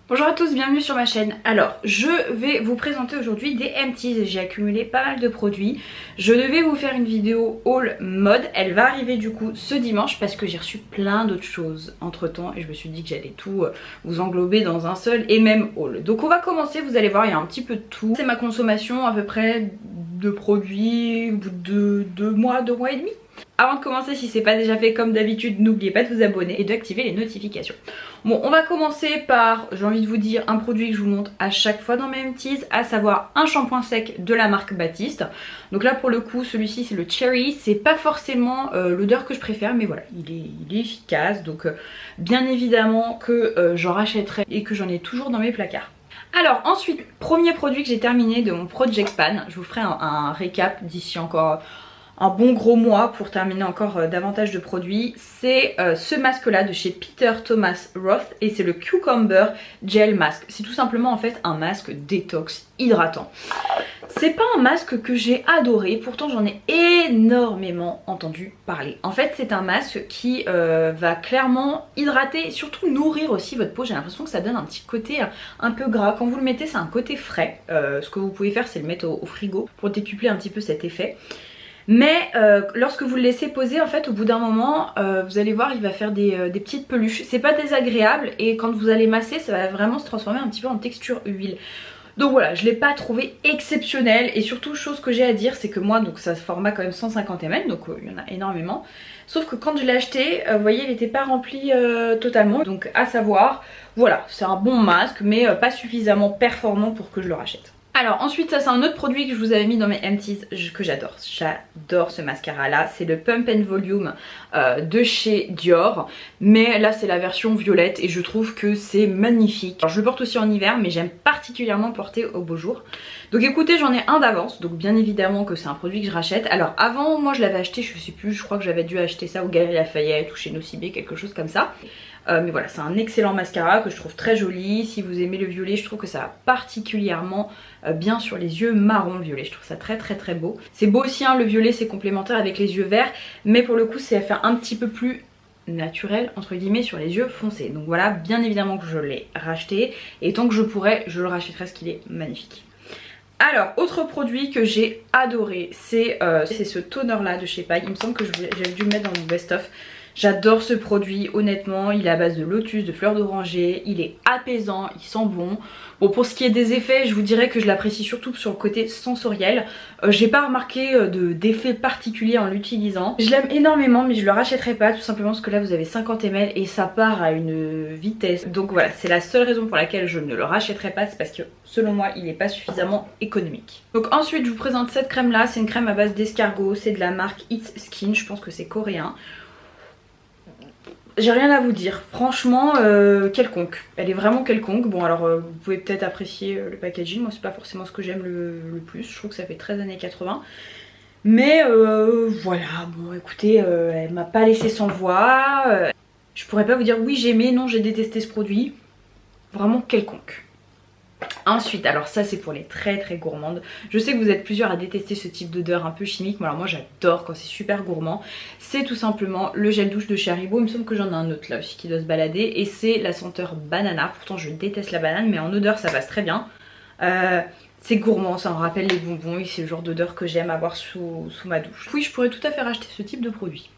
Bonjour à tous, bienvenue sur ma chaîne. Alors, je vais vous présenter aujourd'hui des empties. J'ai accumulé pas mal de produits. Je devais vous faire une vidéo haul mode. Elle va arriver du coup ce dimanche parce que j'ai reçu plein d'autres choses entre temps et je me suis dit que j'allais tout vous englober dans un seul et même haul. Donc on va commencer, vous allez voir, il y a un petit peu de tout. C'est ma consommation à peu près de produits au bout de 2 mois et demi. Avant de commencer, si c'est pas déjà fait comme d'habitude, n'oubliez pas de vous abonner et d'activer les notifications. Bon, on va commencer par, j'ai envie de vous dire, un produit que je vous montre à chaque fois dans mes empties, à savoir un shampoing sec de la marque Baptiste. Donc là pour le coup, celui-ci c'est le Cherry, c'est pas forcément l'odeur que je préfère, mais voilà, il est efficace. Donc bien évidemment que j'en rachèterai et que j'en ai toujours dans mes placards. Alors ensuite, premier produit que j'ai terminé de mon Project Pan, je vous ferai un récap d'ici encore un bon gros mois pour terminer encore davantage de produits. C'est ce masque là de chez Peter Thomas Roth et c'est le Cucumber Gel Mask. C'est tout simplement en fait un masque détox hydratant. C'est pas un masque que j'ai adoré, pourtant j'en ai énormément entendu parler. En fait c'est un masque qui va clairement hydrater et surtout nourrir aussi votre peau. J'ai l'impression que ça donne un petit côté un peu gras. Quand vous le mettez, c'est un côté frais. Ce que vous pouvez faire, c'est le mettre au frigo pour décupler un petit peu cet effet. Mais lorsque vous le laissez poser, en fait au bout d'un moment vous allez voir, il va faire des petites peluches. C'est pas désagréable et quand vous allez masser, ça va vraiment se transformer un petit peu en texture huile. Donc voilà, je l'ai pas trouvé exceptionnel. Et surtout, chose que j'ai à dire, c'est que moi, donc ça format quand même 150 ml, donc il y en a énormément. Sauf que quand je l'ai acheté, vous voyez, il n'était pas rempli totalement. Donc à savoir, voilà, c'est un bon masque mais pas suffisamment performant pour que je le rachète. Alors ensuite, ça c'est un autre produit que je vous avais mis dans mes empties que j'adore. J'adore ce mascara là, c'est le Pump and Volume de chez Dior. Mais là c'est la version violette et je trouve que c'est magnifique. Alors je le porte aussi en hiver mais j'aime particulièrement porter au beau jour. Donc écoutez, j'en ai un d'avance, donc bien évidemment que c'est un produit que je rachète. Alors avant, moi je l'avais acheté, je sais plus, je crois que j'avais dû acheter ça au Galeries Lafayette ou chez Nocibé, quelque chose comme ça. Mais voilà, c'est un excellent mascara que je trouve très joli. Si vous aimez le violet, je trouve que ça va particulièrement bien sur les yeux marron violet. Je trouve ça très très très beau. C'est beau aussi, hein, le violet c'est complémentaire avec les yeux verts, mais pour le coup c'est à faire un petit peu plus naturel entre guillemets sur les yeux foncés. Donc voilà, bien évidemment que je l'ai racheté et tant que je pourrais, je le rachèterai parce qu'il est magnifique. Alors, autre produit que j'ai adoré, c'est ce toner là de chez Paille. Il me semble que j'avais dû le mettre dans mon best-of. J'adore ce produit, honnêtement, il est à base de lotus, de fleurs d'oranger, il est apaisant, il sent bon. Bon, pour ce qui est des effets, je vous dirais que je l'apprécie surtout sur le côté sensoriel. J'ai pas remarqué d'effet particulier en l'utilisant. Je l'aime énormément mais je le rachèterai pas tout simplement parce que là vous avez 50 ml et ça part à une vitesse. Donc voilà, c'est la seule raison pour laquelle je ne le rachèterai pas, c'est parce que selon moi il n'est pas suffisamment économique. Donc ensuite je vous présente cette crème là, c'est une crème à base d'escargot, c'est de la marque It's Skin, je pense que c'est coréen. J'ai rien à vous dire, franchement quelconque, elle est vraiment quelconque. Bon alors vous pouvez peut-être apprécier le packaging, moi c'est pas forcément ce que j'aime le plus, je trouve que ça fait très années 80. Mais voilà, bon écoutez, elle m'a pas laissé sans voix, je pourrais pas vous dire oui j'ai aimé, non j'ai détesté ce produit, vraiment quelconque. Ensuite, alors ça c'est pour les très très gourmandes. Je sais que vous êtes plusieurs à détester ce type d'odeur un peu chimique, mais alors moi j'adore quand c'est super gourmand. C'est tout simplement le gel douche de chez Haribo. Il me semble que j'en ai un autre là aussi qui doit se balader. Et c'est la senteur banana. Pourtant je déteste la banane, mais en odeur ça passe très bien. C'est gourmand, ça me rappelle les bonbons et c'est le genre d'odeur que j'aime avoir sous ma douche. Oui, je pourrais tout à fait racheter ce type de produit.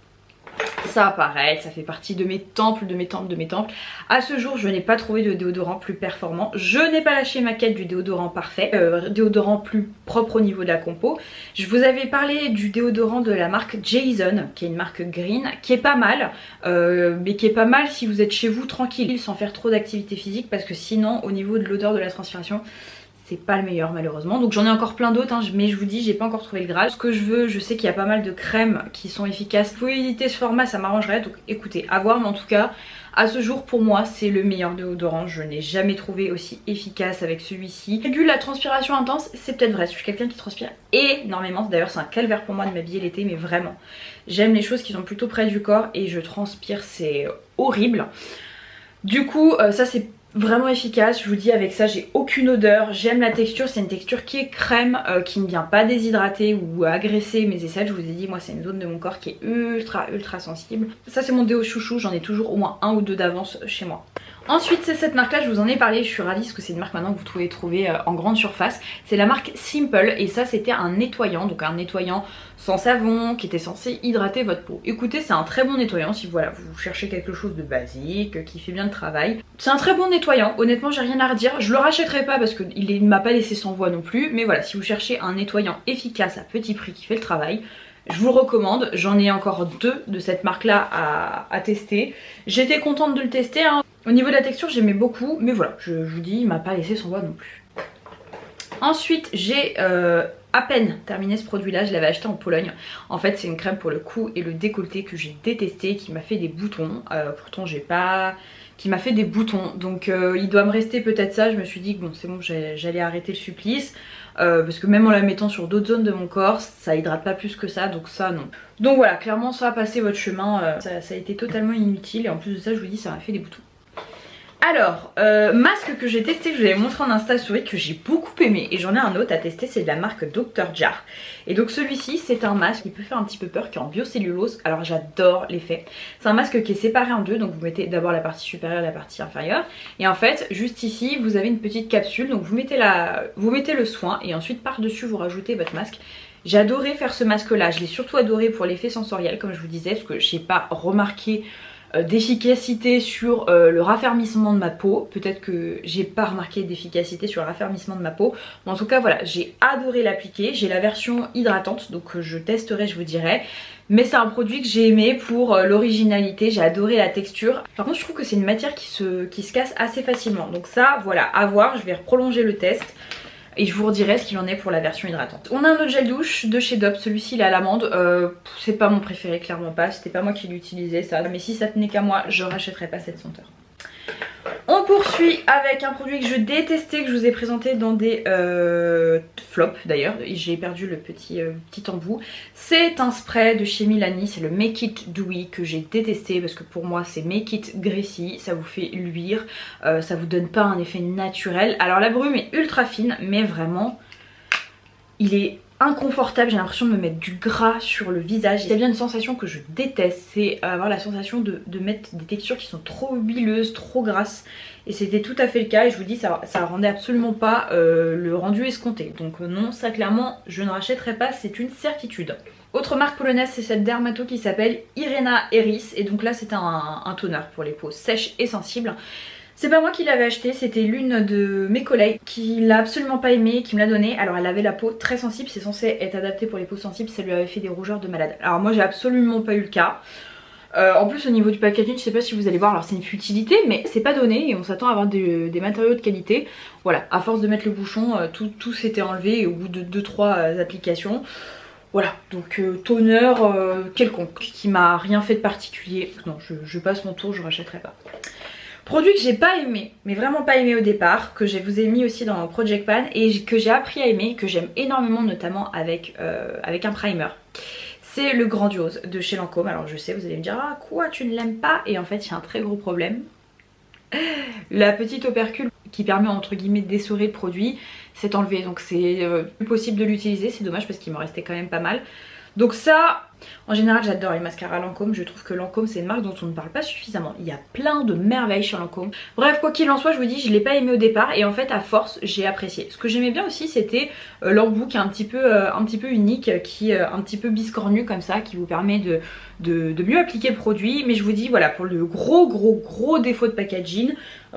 Ça pareil, ça fait partie de mes temples, de mes temples. À ce jour, je n'ai pas trouvé de déodorant plus performant. Je n'ai pas lâché ma quête du déodorant parfait, déodorant plus propre au niveau de la compo. Je vous avais parlé du déodorant de la marque Jason, qui est une marque green, qui est pas mal, mais qui est pas mal si vous êtes chez vous tranquille, sans faire trop d'activité physique, parce que sinon, au niveau de l'odeur de la transpiration, c'est pas le meilleur malheureusement. Donc j'en ai encore plein d'autres, hein, mais je vous dis, j'ai pas encore trouvé le Graal. Ce que je veux, je sais qu'il y a pas mal de crèmes qui sont efficaces. Vous pouvez éviter ce format, ça m'arrangerait. Donc écoutez, à voir, mais en tout cas, à ce jour pour moi, c'est le meilleur déodorant. Je n'ai jamais trouvé aussi efficace avec celui-ci. Régule la transpiration intense, c'est peut-être vrai. Je suis quelqu'un qui transpire énormément. D'ailleurs, c'est un calvaire pour moi de m'habiller l'été, mais vraiment. J'aime les choses qui sont plutôt près du corps et je transpire, c'est horrible. Du coup, ça c'est vraiment efficace, je vous dis, avec ça j'ai aucune odeur, j'aime la texture, c'est une texture qui est crème, qui ne vient pas déshydrater ou agresser mes aisselles. Je vous ai dit, moi c'est une zone de mon corps qui est ultra sensible. Ça c'est mon déo chouchou, j'en ai toujours au moins un ou deux d'avance chez moi. Ensuite c'est cette marque là, je vous en ai parlé, je suis ravie parce que c'est une marque maintenant que vous pouvez trouver en grande surface. C'est la marque Simple et ça c'était un nettoyant, donc un nettoyant sans savon qui était censé hydrater votre peau. Écoutez, c'est un très bon nettoyant si voilà vous cherchez quelque chose de basique, qui fait bien le travail. C'est un très bon nettoyant, honnêtement j'ai rien à redire. Je le rachèterai pas parce qu'il ne m'a pas laissé sans voix non plus. Mais voilà, si vous cherchez un nettoyant efficace à petit prix qui fait le travail, je vous le recommande. J'en ai encore 2 de cette marque là à tester. J'étais contente de le tester hein. Au niveau de la texture j'aimais beaucoup, mais voilà, je vous dis, il m'a pas laissé sans voix non plus. Ensuite j'ai à peine terminé ce produit là, je l'avais acheté en Pologne. En fait c'est une crème pour le cou et le décolleté que j'ai détesté, qui m'a fait des boutons. Pourtant j'ai pas... qui m'a fait des boutons, donc il doit me rester peut-être ça. Je me suis dit que bon c'est bon, j'allais arrêter le supplice. Parce que même en la mettant sur d'autres zones de mon corps, ça hydrate pas plus que ça, donc ça non. Donc voilà, clairement ça a passé votre chemin, ça a été totalement inutile. Et en plus de ça je vous dis, ça m'a fait des boutons. Alors, masque que j'ai testé, que je vous avais montré en Insta Story, que j'ai beaucoup aimé, et j'en ai un autre à tester, c'est de la marque Dr. Jar. Et donc celui-ci c'est un masque qui peut faire un petit peu peur, qui est en biocellulose. Alors j'adore l'effet. C'est un masque qui est séparé en deux, donc vous mettez d'abord la partie supérieure et la partie inférieure. Et en fait juste ici vous avez une petite capsule, donc vous mettez le soin et ensuite par dessus vous rajoutez votre masque. J'ai adoré faire ce masque là, je l'ai surtout adoré pour l'effet sensoriel comme je vous disais, parce que j'ai pas remarqué d'efficacité sur le raffermissement de ma peau. Peut-être que j'ai pas remarqué d'efficacité sur le raffermissement de ma peau, mais en tout cas voilà, j'ai adoré l'appliquer. J'ai la version hydratante, donc je testerai, je vous dirai. Mais c'est un produit que j'ai aimé pour l'originalité, j'ai adoré la texture. Par contre je trouve que c'est une matière qui se casse assez facilement, donc ça voilà, à voir, je vais prolonger le test. Et je vous redirai ce qu'il en est pour la version hydratante. On a un autre gel douche de chez Dove, celui-ci il est à l'amande. C'est pas mon préféré, clairement pas. C'était pas moi qui l'utilisais ça. Mais si ça tenait qu'à moi, je rachèterais pas cette senteur. On poursuit avec un produit que je détestais, que je vous ai présenté dans des flops d'ailleurs. J'ai perdu le petit embout. C'est un spray de chez Milani, c'est le Make It Dewy que j'ai détesté parce que pour moi c'est Make It Greasy, ça vous fait luire, ça vous donne pas un effet naturel. Alors la brume est ultra fine mais vraiment il est inconfortable, j'ai l'impression de me mettre du gras sur le visage. Il y a bien une sensation que je déteste, c'est avoir la sensation de mettre des textures qui sont trop huileuses, trop grasses. Et c'était tout à fait le cas et je vous dis ça rendait absolument pas le rendu escompté. Donc non, ça clairement je ne rachèterai pas, c'est une certitude. Autre marque polonaise, c'est cette Dermato qui s'appelle Irena Eris. Et donc là c'est un toner pour les peaux sèches et sensibles. C'est pas moi qui l'avais acheté, c'était l'une de mes collègues qui l'a absolument pas aimé, qui me l'a donné. Alors elle avait la peau très sensible, c'est censé être adapté pour les peaux sensibles, ça lui avait fait des rougeurs de malade. Alors moi j'ai absolument pas eu le cas. En plus au niveau du packaging, je sais pas si vous allez voir, alors c'est une futilité mais c'est pas donné et on s'attend à avoir des matériaux de qualité. Voilà, à force de mettre le bouchon, tout s'était enlevé au bout de 2-3 applications. Voilà, donc toner quelconque, qui m'a rien fait de particulier. Non, je passe mon tour, je rachèterai pas. Produit que j'ai pas aimé, mais vraiment pas aimé au départ, que je vous ai mis aussi dans Project Pan et que j'ai appris à aimer, que j'aime énormément notamment avec un primer. C'est le Grandiose de chez Lancôme. Alors je sais, vous allez me dire ah quoi tu ne l'aimes pas, et en fait il y a un très gros problème. La petite opercule qui permet entre guillemets d'essorer le produit s'est enlevée, donc c'est plus possible de l'utiliser, c'est dommage parce qu'il me restait quand même pas mal. Donc ça, en général j'adore les mascaras Lancôme, je trouve que Lancôme c'est une marque dont on ne parle pas suffisamment. Il y a plein de merveilles chez Lancôme. Bref, quoi qu'il en soit, je vous dis, je l'ai pas aimé au départ et en fait à force j'ai apprécié. Ce que j'aimais bien aussi c'était l'embout qui est un petit peu unique, qui est un petit peu biscornu comme ça, qui vous permet de mieux appliquer le produit. Mais je vous dis voilà, pour le gros défaut de packaging,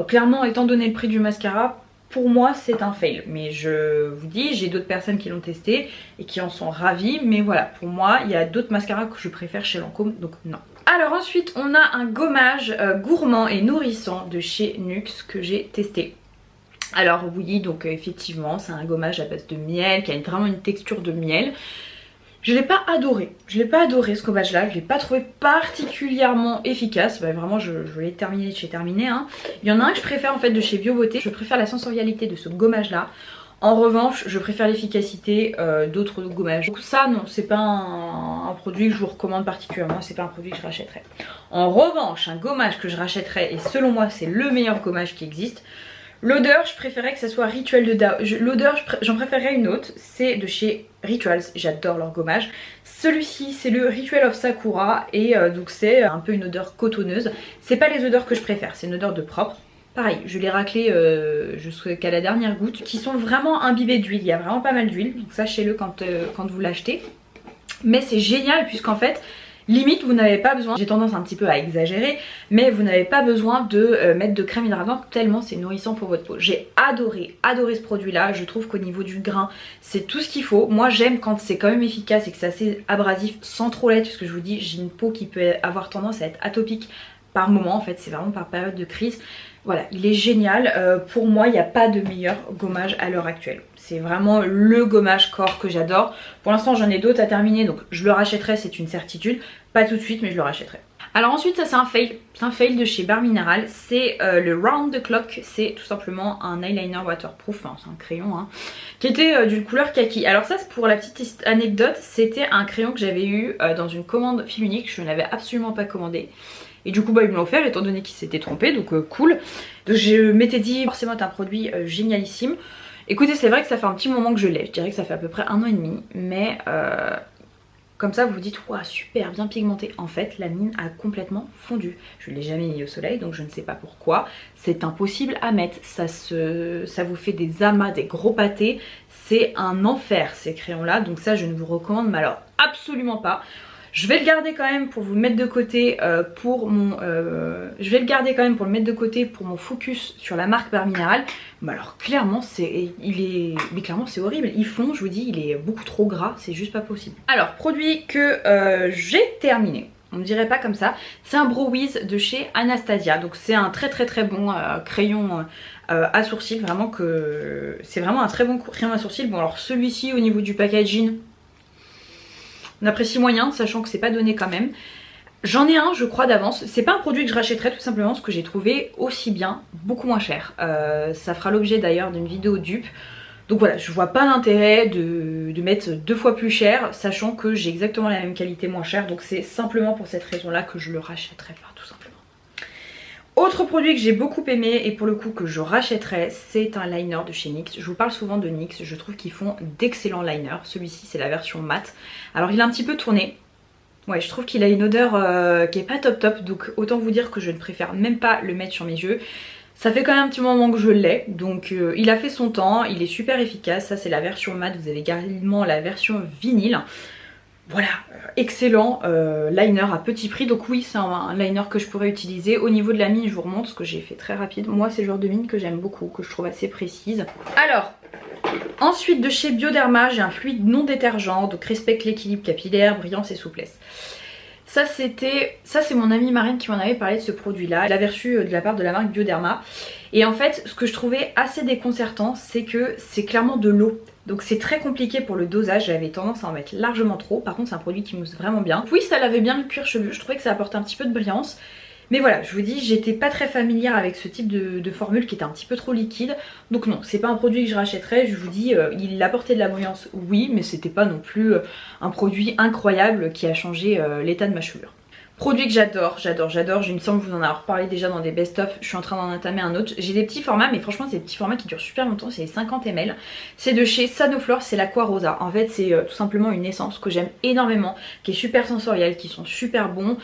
clairement étant donné le prix du mascara, pour moi c'est un fail, mais je vous dis j'ai d'autres personnes qui l'ont testé et qui en sont ravies, mais voilà, pour moi il y a d'autres mascaras que je préfère chez Lancôme, donc non. Alors ensuite on a un gommage gourmand et nourrissant de chez NYX que j'ai testé. Alors oui, donc effectivement c'est un gommage à base de miel qui a vraiment une texture de miel. Je l'ai pas adoré, ce gommage là, je l'ai pas trouvé particulièrement efficace. Bah, vraiment je l'ai terminé, j'ai terminé hein. Il y en a un que je préfère en fait de chez Bio Beauté, je préfère la sensorialité de ce gommage là. En revanche je préfère l'efficacité d'autres gommages. Donc ça non, c'est pas un produit que je vous recommande particulièrement, c'est pas un produit que je rachèterais. En revanche un gommage que je rachèterais, et selon moi c'est le meilleur gommage qui existe. L'odeur, je préférais que ça soit Rituel de Dao. L'odeur, j'en préférerais une autre, c'est de chez Rituals, j'adore leur gommage. Celui-ci, c'est le Ritual of Sakura et donc c'est un peu une odeur cotonneuse. C'est pas les odeurs que je préfère, c'est une odeur de propre. pareil, je l'ai raclé jusqu'à la dernière goutte, qui sont vraiment imbibés d'huile, il y a vraiment pas mal d'huile, donc sachez-le quand vous l'achetez. Mais c'est génial puisqu'en fait, limite vous n'avez pas besoin, j'ai tendance un petit peu à exagérer, mais vous n'avez pas besoin de mettre de crème hydratante tellement c'est nourrissant pour votre peau. J'ai adoré ce produit là, je trouve qu'au niveau du grain c'est tout ce qu'il faut. Moi j'aime quand c'est quand même efficace et que c'est assez abrasif sans trop l'être, parce que je vous dis j'ai une peau qui peut avoir tendance à être atopique par moment, en fait c'est vraiment par période de crise. Voilà, il est génial, pour moi il n'y a pas de meilleur gommage à l'heure actuelle. C'est vraiment le gommage corps que j'adore. Pour l'instant j'en ai d'autres à terminer, donc je le rachèterai, c'est une certitude. Pas tout de suite mais je le rachèterai. Alors ensuite ça c'est un fail de chez Bare Mineral, c'est le Round the Clock, c'est tout simplement un eyeliner waterproof, enfin, c'est un crayon hein, qui était d'une couleur kaki. Alors ça pour la petite anecdote, c'était un crayon que j'avais eu dans une commande fil unique, je ne l'avais absolument pas commandé. Et du coup bah, ils me l'ont offert étant donné qu'ils s'étaient trompés, donc cool. Donc je m'étais dit forcément c'est un produit génialissime. Écoutez c'est vrai que ça fait un petit moment que je l'ai, je dirais que ça fait à peu près 1 an et demi, mais comme ça vous vous dites ouah super bien pigmenté. En fait la mine a complètement fondu. Je ne l'ai jamais mis au soleil donc je ne sais pas pourquoi. C'est impossible à mettre, ça vous fait des amas, des gros pâtés. C'est un enfer ces crayons là, donc ça je ne vous recommande mais alors absolument pas. Je vais le garder quand même pour vous le mettre de côté pour mon focus sur la marque Bare Mineral. Mais alors clairement c'est horrible. Il fond, je vous dis, il est beaucoup trop gras, c'est juste pas possible. Alors produit que j'ai terminé. On ne dirait pas comme ça. C'est un Brow Wiz de chez Anastasia. Donc c'est un très bon crayon à sourcils. Vraiment que c'est vraiment un très bon crayon à sourcils. Bon alors celui-ci au niveau du packaging, on apprécie moyen, sachant que c'est pas donné quand même. J'en ai un je crois d'avance, c'est pas un produit que je rachèterais tout simplement parce que j'ai trouvé aussi bien, beaucoup moins cher. Ça fera l'objet d'ailleurs d'une vidéo dupe. Donc voilà, je vois pas l'intérêt de mettre 2 fois plus cher, sachant que j'ai exactement la même qualité moins chère. Donc c'est simplement pour cette raison là que je le rachèterai pas tout simplement. Autre produit que j'ai beaucoup aimé et pour le coup que je rachèterais, c'est un liner de chez NYX. Je vous parle souvent de NYX, je trouve qu'ils font d'excellents liners. Celui-ci c'est la version mat. Alors il est un petit peu tourné. Ouais, je trouve qu'il a une odeur qui est pas top, donc autant vous dire que je ne préfère même pas le mettre sur mes yeux. Ça fait quand même un petit moment que je l'ai, donc il a fait son temps, il est super efficace. Ça c'est la version mat, vous avez également la version vinyle. Voilà, excellent liner à petit prix. Donc oui c'est un liner que je pourrais utiliser. Au niveau de la mine je vous remontre ce que j'ai fait très rapide. Moi c'est le genre de mine que j'aime beaucoup, que je trouve assez précise. Alors ensuite de chez Bioderma j'ai un fluide non détergent, donc respecte l'équilibre capillaire, brillance et souplesse. Ça c'est mon amie Marine qui m'en avait parlé de ce produit là. Elle l'a reçu de la part de la marque Bioderma. Et en fait ce que je trouvais assez déconcertant c'est que c'est clairement de l'eau. Donc c'est très compliqué pour le dosage, j'avais tendance à en mettre largement trop. Par contre c'est un produit qui mousse vraiment bien. Oui ça lavait bien le cuir chevelu, je trouvais que ça apportait un petit peu de brillance. Mais voilà, je vous dis, j'étais pas très familière avec ce type de formule qui était un petit peu trop liquide. Donc non, c'est pas un produit que je rachèterais. Je vous dis, il apportait de la brillance, oui, mais c'était pas non plus un produit incroyable qui a changé l'état de ma chevelure. Produit que j'adore, il me semble vous en avoir parlé déjà dans des best-of, je suis en train d'en entamer un autre. J'ai des petits formats, mais franchement c'est des petits formats qui durent super longtemps, c'est les 50 ml. C'est de chez Sanoflore, c'est l'Aqua Rosa. En fait c'est tout simplement une essence que j'aime énormément, qui est super sensorielle, qui sont super bons.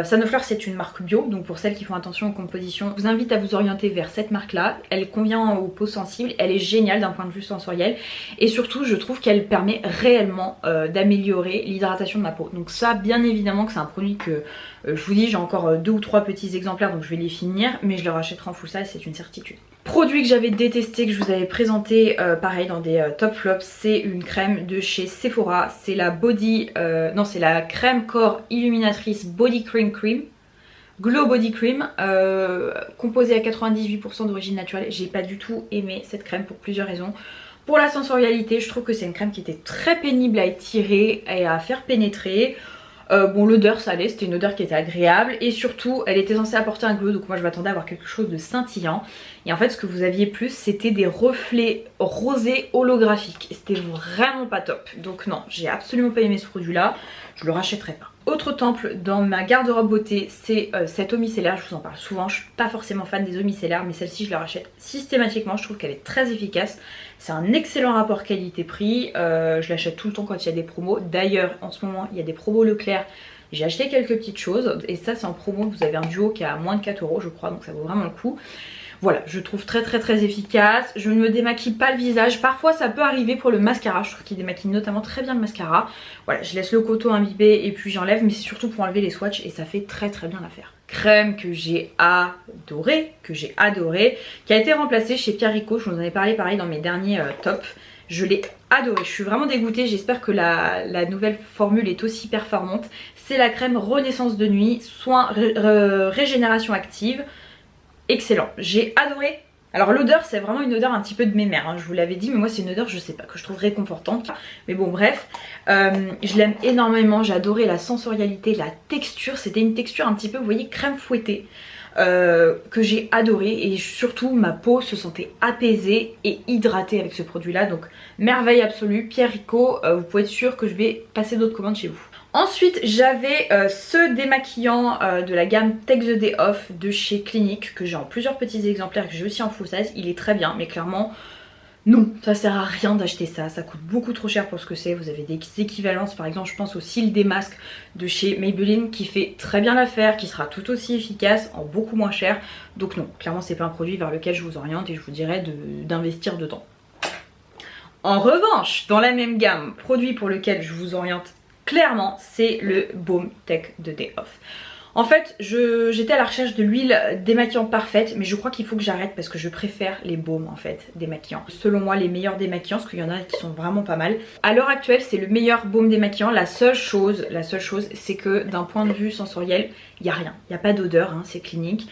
Sanoflore c'est une marque bio, donc pour celles qui font attention aux compositions, je vous invite à vous orienter vers cette marque là. Elle convient aux peaux sensibles, elle est géniale d'un point de vue sensoriel et surtout je trouve qu'elle permet réellement d'améliorer l'hydratation de ma peau. Donc ça bien évidemment que c'est un produit que je vous dis j'ai encore 2 ou 3 petits exemplaires donc je vais les finir, mais je le rachèterai en full size, c'est une certitude. Produit que j'avais détesté, que je vous avais présenté pareil dans des top flops, c'est une crème de chez Sephora. C'est la c'est la crème corps illuminatrice Body Cream Glow Body Cream, composée à 98% d'origine naturelle. J'ai pas du tout aimé cette crème pour plusieurs raisons. Pour la sensorialité, je trouve que c'est une crème qui était très pénible à étirer et à faire pénétrer. Bon l'odeur ça allait, c'était une odeur qui était agréable et surtout elle était censée apporter un glow, donc moi je m'attendais à avoir quelque chose de scintillant. Et en fait ce que vous aviez plus c'était des reflets rosés holographiques et c'était vraiment pas top. Donc non, j'ai absolument pas aimé ce produit là, je le rachèterai pas. Autre temple dans ma garde-robe beauté, c'est cette eau micellaire, je vous en parle souvent, je suis pas forcément fan des eaux micellaires mais celle-ci je la rachète systématiquement, je trouve qu'elle est très efficace. C'est un excellent rapport qualité-prix, je l'achète tout le temps quand il y a des promos. D'ailleurs en ce moment il y a des promos Leclerc, j'ai acheté quelques petites choses et ça c'est en promo, vous avez un duo qui est à moins de 4 € je crois, donc ça vaut vraiment le coup. Voilà, je trouve très efficace. Je ne me démaquille pas le visage. Parfois ça peut arriver pour le mascara, je trouve qu'il démaquille notamment très bien le mascara. Voilà, je laisse le coton imbiber et puis j'enlève, mais c'est surtout pour enlever les swatchs et ça fait très bien l'affaire. Crème que j'ai adoré, qui a été remplacée chez Pierre Rico. Je vous en ai parlé pareil dans mes derniers tops. Je l'ai adoré, je suis vraiment dégoûtée, j'espère que la nouvelle formule est aussi performante. C'est la crème Renaissance de nuit, soin régénération active, excellent, j'ai adoré. Alors l'odeur c'est vraiment une odeur un petit peu de mémère, hein, je vous l'avais dit, mais moi c'est une odeur je sais pas, que je trouve réconfortante. Mais bon bref, je l'aime énormément, j'ai adoré la sensorialité, la texture, c'était une texture un petit peu, vous voyez, crème fouettée. Que j'ai adoré et surtout ma peau se sentait apaisée et hydratée avec ce produit là, donc merveille absolue. Pierre Rico, vous pouvez être sûr que je vais passer d'autres commandes chez vous. Ensuite j'avais ce démaquillant de la gamme Take the Day Off de chez Clinique que j'ai en plusieurs petits exemplaires, que j'ai aussi en full size. Il est très bien mais clairement non, ça sert à rien d'acheter ça, ça coûte beaucoup trop cher pour ce que c'est. Vous avez des équivalences, par exemple je pense au cil des masques de chez Maybelline qui fait très bien l'affaire, qui sera tout aussi efficace en beaucoup moins cher. Donc non, clairement c'est pas un produit vers lequel je vous oriente et je vous dirais d'investir dedans. En revanche, dans la même gamme, produit pour lequel je vous oriente clairement, c'est le Baume Take the Day Off. En fait, j'étais à la recherche de l'huile démaquillante parfaite, mais je crois qu'il faut que j'arrête parce que je préfère les baumes en fait démaquillants. Selon moi, les meilleurs démaquillants, parce qu'il y en a qui sont vraiment pas mal. À l'heure actuelle, c'est le meilleur baume démaquillant. La seule chose, c'est que d'un point de vue sensoriel, il n'y a rien. Il n'y a pas d'odeur, hein, c'est Clinique,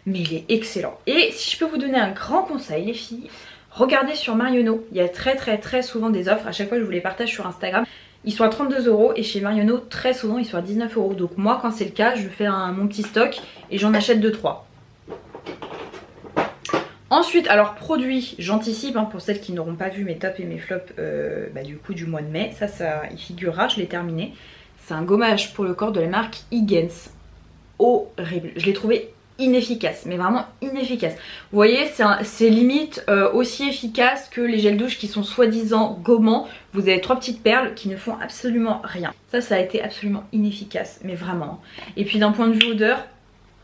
mais il est excellent. Et si je peux vous donner un grand conseil, les filles, regardez sur Marionneau. Il y a très souvent des offres. À chaque fois, je vous les partage sur Instagram. Ils sont à 32 € et chez Marionneau très souvent ils sont à 19 €. Donc moi quand c'est le cas je fais mon petit stock et j'en achète 2-3. Ensuite alors produit, j'anticipe hein, pour celles qui n'auront pas vu mes tops et mes flops du coup du mois de mai. Ça y figurera, je l'ai terminé. C'est un gommage pour le corps de la marque Higgins. Horrible, je l'ai trouvé inefficace, mais vraiment inefficace. Vous voyez, c'est limite aussi efficace que les gels douche qui sont soi-disant gommants. Vous avez 3 petites perles qui ne font absolument rien. Ça a été absolument inefficace, mais vraiment. Et puis d'un point de vue odeur,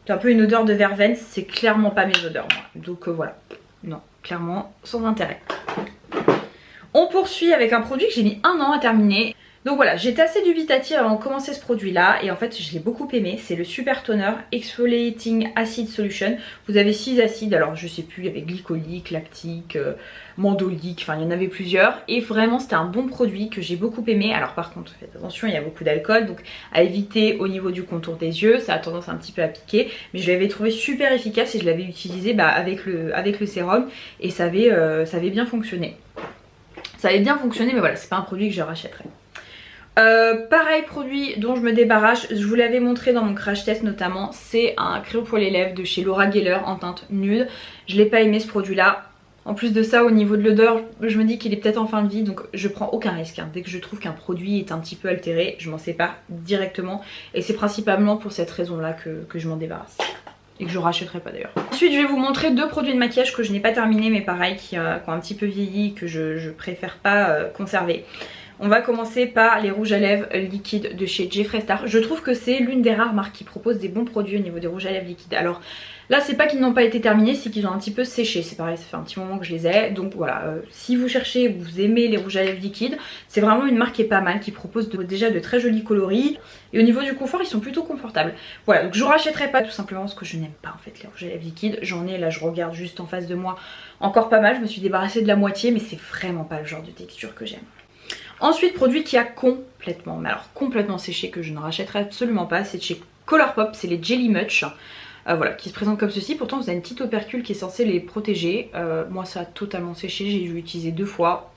c'est un peu une odeur de verveine, c'est clairement pas mes odeurs moi. Donc voilà, non, clairement sans intérêt. On poursuit avec un produit que j'ai mis 1 an à terminer. Donc voilà, j'étais assez dubitative avant de commencer ce produit là et en fait je l'ai beaucoup aimé. C'est le Super Toner Exfoliating Acid Solution. Vous avez 6 acides, alors je sais plus, il y avait glycolique, lactique, mandolique, enfin il y en avait plusieurs. Et vraiment c'était un bon produit que j'ai beaucoup aimé. Alors par contre faites attention, il y a beaucoup d'alcool, donc à éviter au niveau du contour des yeux. Ça a tendance un petit peu à piquer, mais je l'avais trouvé super efficace et je l'avais utilisé avec le sérum et ça avait bien fonctionné. Ça avait bien fonctionné mais voilà, c'est pas un produit que je rachèterais. Pareil produit dont je me débarrasse, je vous l'avais montré dans mon crash test notamment, c'est un crayon pour les lèvres de chez Laura Geller en teinte nude. Je l'ai pas aimé ce produit là. En plus de ça, au niveau de l'odeur, je me dis qu'il est peut-être en fin de vie, donc je prends aucun risque hein. Dès que je trouve qu'un produit est un petit peu altéré, je m'en sépare directement et c'est principalement pour cette raison là que je m'en débarrasse. Et que je rachèterai pas d'ailleurs. Ensuite je vais vous montrer 2 produits de maquillage que je n'ai pas terminé mais pareil qui ont un petit peu vieilli, que je préfère pas conserver. On va commencer par les rouges à lèvres liquides de chez Jeffree Star. Je trouve que c'est l'une des rares marques qui propose des bons produits au niveau des rouges à lèvres liquides. Alors là c'est pas qu'ils n'ont pas été terminés, c'est qu'ils ont un petit peu séché. C'est pareil, ça fait un petit moment que je les ai. Donc voilà, si vous cherchez, vous aimez les rouges à lèvres liquides, c'est vraiment une marque qui est pas mal, qui propose déjà de très jolis coloris. Et au niveau du confort, ils sont plutôt confortables. Voilà, donc je rachèterai pas tout simplement parce que je n'aime pas en fait les rouges à lèvres liquides. J'en ai, là je regarde juste en face de moi, encore pas mal. Je me suis débarrassée de la moitié mais c'est vraiment pas le genre de texture que j'aime. Ensuite, produit qui a complètement séché, que je ne rachèterai absolument pas, c'est de chez Colourpop, c'est les Jelly Much. Voilà, qui se présentent comme ceci. Pourtant vous avez une petite opercule qui est censée les protéger. Moi ça a totalement séché, j'ai dû l'utiliser 2 fois.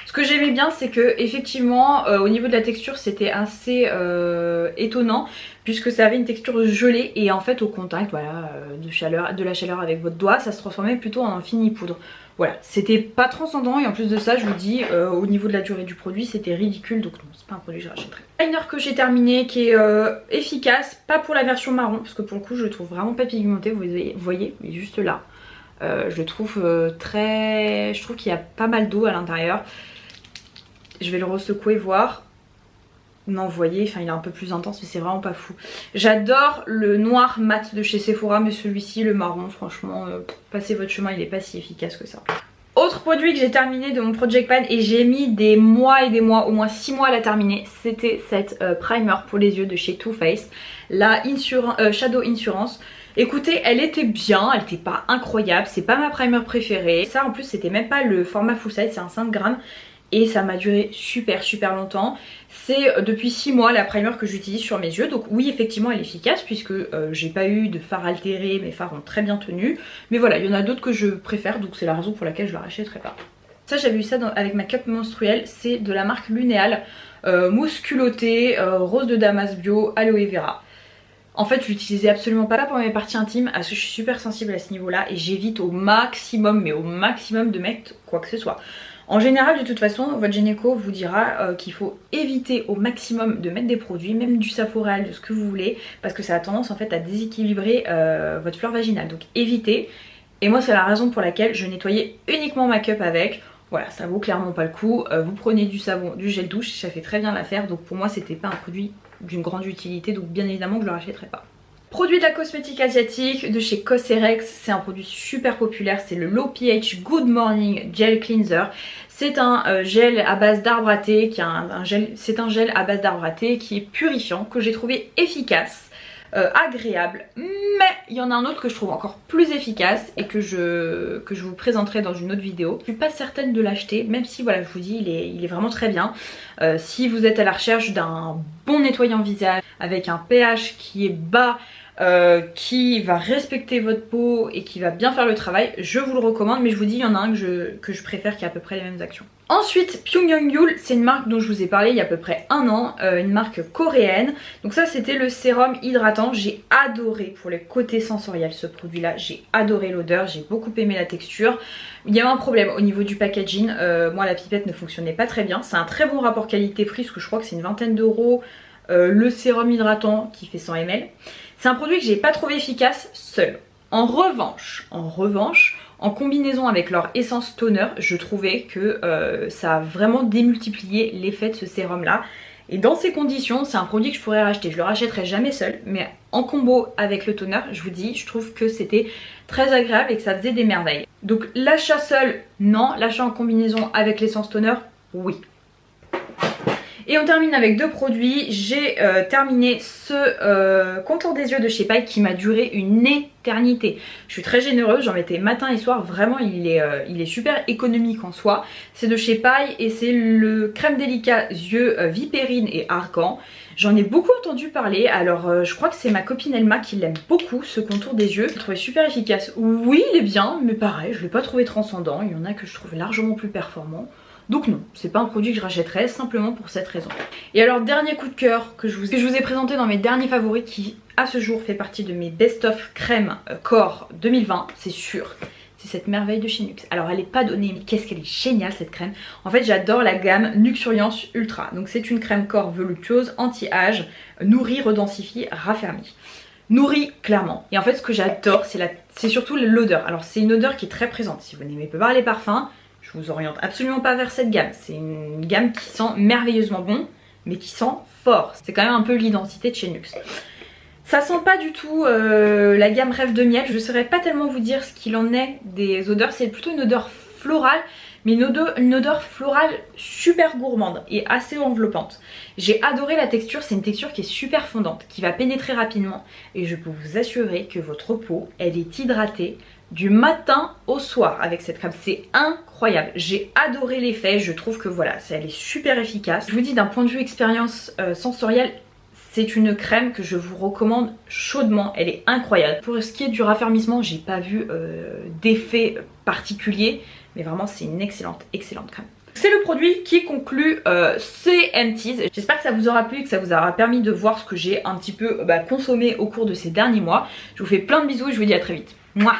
Ce que j'aimais bien c'est que effectivement au niveau de la texture c'était assez étonnant, puisque ça avait une texture gelée et en fait au contact voilà, de la chaleur avec votre doigt, ça se transformait plutôt en un fini poudre. Voilà, c'était pas transcendant et en plus de ça je vous dis au niveau de la durée du produit c'était ridicule, donc non c'est pas un produit que je rachèterai. Liner que j'ai terminé qui est efficace, pas pour la version marron parce que pour le coup je le trouve vraiment pas pigmenté, vous voyez, mais juste là. Je le trouve je trouve qu'il y a pas mal d'eau à l'intérieur. Je vais le ressecouer voir. Non, vous voyez, enfin il est un peu plus intense mais c'est vraiment pas fou. J'adore le noir mat de chez Sephora, mais celui-ci, le marron, franchement, passez votre chemin, il est pas si efficace que ça. Autre produit que j'ai terminé de mon Project Pan et j'ai mis des mois et des mois, au moins 6 mois à la terminer, c'était cette primer pour les yeux de chez Too Faced, la Shadow Insurance. Écoutez, elle était bien, elle était pas incroyable, c'est pas ma primer préférée. Ça en plus c'était même pas le format full size, c'est un 5 grammes. Et ça m'a duré super longtemps. C'est depuis 6 mois la primer que j'utilise sur mes yeux. Donc oui, effectivement elle est efficace puisque j'ai pas eu de fard altéré, mes fards ont très bien tenu. Mais voilà, il y en a d'autres que je préfère, donc c'est la raison pour laquelle je la rachèterai pas. Ça, j'avais eu ça avec ma cup menstruelle, c'est de la marque Lunéal, mousse culottée, rose de Damas bio, aloe vera. En fait, je l'utilisais absolument pas pour mes parties intimes parce que je suis super sensible à ce niveau-là et j'évite au maximum, mais au maximum de mettre quoi que ce soit. En général, de toute façon, votre gynéco vous dira qu'il faut éviter au maximum de mettre des produits, même du Saforéal, de ce que vous voulez, parce que ça a tendance en fait à déséquilibrer votre flore vaginale. Donc évitez. Et moi, c'est la raison pour laquelle je nettoyais uniquement ma cup avec. Voilà, ça vaut clairement pas le coup. Vous prenez du savon, du gel douche, ça fait très bien l'affaire. Donc pour moi, c'était pas un produit d'une grande utilité, donc bien évidemment que je le rachèterai pas. Produit de la cosmétique asiatique de chez Cosrx, c'est un produit super populaire, c'est le Low pH Good Morning Gel Cleanser. C'est un gel à base d'arbre à thé, c'est un gel à base d'arbre à thé qui est purifiant, que j'ai trouvé efficace, agréable, mais il y en a un autre que je trouve encore plus efficace et que je vous présenterai dans une autre vidéo. Je suis pas certaine de l'acheter, même si voilà, je vous dis il est vraiment très bien. Si vous êtes à la recherche d'un bon nettoyant visage avec un pH qui est bas, qui va respecter votre peau et qui va bien faire le travail, je vous le recommande, mais je vous dis il y en a un que je préfère qui a à peu près les mêmes actions. Ensuite, Pyongyangul, c'est une marque dont je vous ai parlé il y a à peu près un an, une marque coréenne. Donc ça c'était le sérum hydratant, j'ai adoré pour les côtés sensoriels ce produit là, j'ai adoré l'odeur, j'ai beaucoup aimé la texture. Il y avait un problème au niveau du packaging, moi la pipette ne fonctionnait pas très bien, c'est un très bon rapport qualité-prix parce que je crois que c'est une vingtaine d'euros. Le sérum hydratant qui fait 100 ml. C'est un produit que j'ai pas trouvé efficace seul. En revanche, en combinaison avec leur essence toner, je trouvais que ça a vraiment démultiplié l'effet de ce sérum là. Et dans ces conditions, c'est un produit que je pourrais racheter. Je le rachèterai jamais seul, mais en combo avec le toner, je vous dis, je trouve que c'était très agréable et que ça faisait des merveilles. Donc l'achat seul, non. L'achat en combinaison avec l'essence toner, oui. Et on termine avec deux produits. J'ai terminé ce contour des yeux de chez Paille qui m'a duré une éternité. Je suis très généreuse, j'en mettais matin et soir, vraiment il est super économique en soi. C'est de chez Paille et c'est le crème délicat yeux Vipérine et Argan. J'en ai beaucoup entendu parler, alors je crois que c'est ma copine Elma qui l'aime beaucoup ce contour des yeux. Je l'ai trouvé super efficace. Oui il est bien, mais pareil je l'ai pas trouvé transcendant, il y en a que je trouve largement plus performant. Donc non, c'est pas un produit que je rachèterais simplement pour cette raison. Et alors dernier coup de cœur que je vous ai présenté dans mes derniers favoris qui à ce jour fait partie de mes best-of crème corps 2020, c'est sûr. C'est cette merveille de chez NYX. Alors elle n'est pas donnée, mais qu'est-ce qu'elle est géniale cette crème. En fait j'adore la gamme Nuxuriance Ultra. Donc c'est une crème corps voluptueuse, anti-âge, nourrit, redensifie, raffermit. Nourrit clairement. Et en fait ce que j'adore c'est surtout l'odeur. Alors c'est une odeur qui est très présente. Si vous n'aimez pas les parfums, je vous oriente absolument pas vers cette gamme. C'est une gamme qui sent merveilleusement bon, mais qui sent fort. C'est quand même un peu l'identité de chez NYX. Ça sent pas du tout la gamme Rêve de miel. Je ne saurais pas tellement vous dire ce qu'il en est des odeurs. C'est plutôt une odeur florale, mais une odeur florale super gourmande et assez enveloppante. J'ai adoré la texture. C'est une texture qui est super fondante, qui va pénétrer rapidement. Et je peux vous assurer que votre peau, elle est hydratée du matin au soir avec cette crème. C'est incroyable. J'ai adoré l'effet. Je trouve que voilà, elle est super efficace. Je vous dis d'un point de vue expérience sensorielle, c'est une crème que je vous recommande chaudement, elle est incroyable. Pour ce qui est du raffermissement, j'ai pas vu d'effet particulier, mais vraiment c'est une excellente crème. C'est le produit qui conclut ces empties. J'espère que ça vous aura plu, que ça vous aura permis de voir ce que j'ai un petit peu consommé au cours de ces derniers mois. Je vous fais plein de bisous et je vous dis à très vite. Mouah.